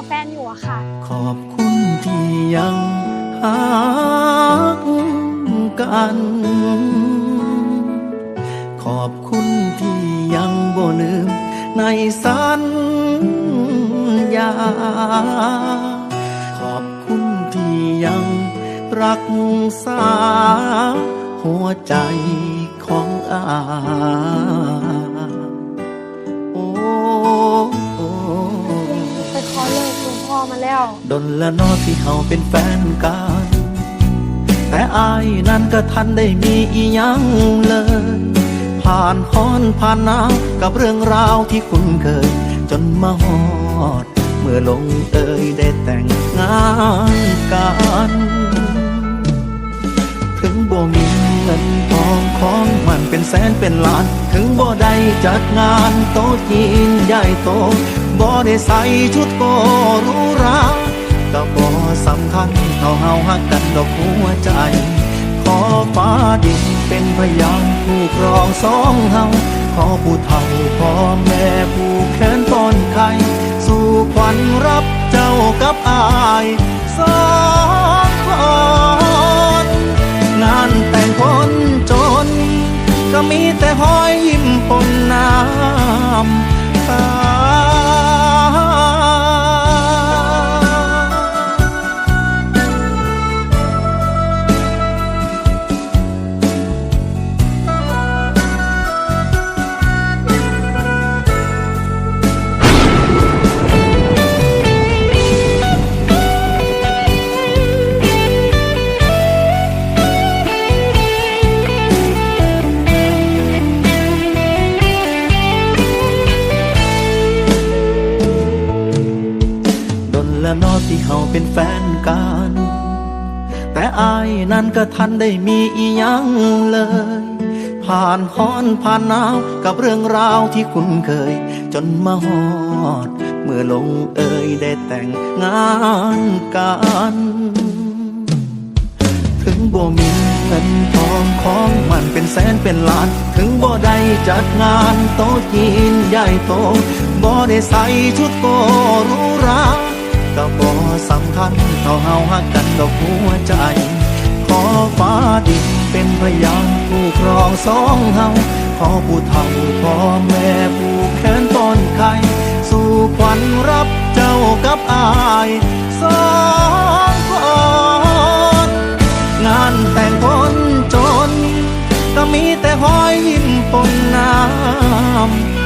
แฟนอยู่อะค่ะขอบคุณที่ยังหากกัน ขอบคุณที่ยังบ่ลืมในสัญญา ขอบคุณที่ยังรักษาหัวใจของอาโอ้โอ้ไปขอเลิกหลวงพ่อมาแล้ว ดนละเนอที่เขาเป็นแฟนกัน แต่อายนั้นก็ทันได้มีอีหยังเลย ผ่านฮ้อนผ่านหนาวกับเรื่องราวที่คุ้นเคย จนมาฮอด เมื่อลงเอยได้แต่งงานกัน ถึงบ่มีเงินทองของมันเป็นแสนเป็นล้าน ถึงบ่ได้จัดงานโต๊ะจีนใหญ่โต บ่ได้ใส่ชุดโกหรูหราก็บ่สำคัญเท่าเฮาฮักกันดอกหัวใจ ขอฟ้าดินเป็นพยานผู้ครองสองเฮา ขอผู้เฒ่าพ่อแม่ผู้แขนป้อนไข่สู่ขวัญรับเจ้ากับอายสองคนงานแต่งคนจนก็มีแต่หอยยิ้มปนน้ำตาและนอที่เขาเป็นแฟนกัน แต่อายนั้นก็ทันได้มีอีหยังเลย ผ่านฮ้อนผ่านหนาวกับเรื่องราวที่คุ้นเคย จนมาฮอด เมื่อลงเอยได้แต่งงานกัน ถึงบ่มีเงินทองของมันเป็นแสนเป็นล้าน ถึงบ่ได้จัดงานโต๊ะจีนใหญ่โต บ่ได้ใส่ชุดโกหรูหราก็บ่สำคัญเท่าเฮาฮักกันดอกหัวใจ ขอฟ้าดินเป็นพยานผู้ครองสองเฮา ขอผู้เฒ่าพ่อแม่ผู้แขนป้อนไข่สู่ขวัญรับเจ้ากับอายสองคนงานแต่งคนจนก็มีแต่หอยยิ้มปนน้ำ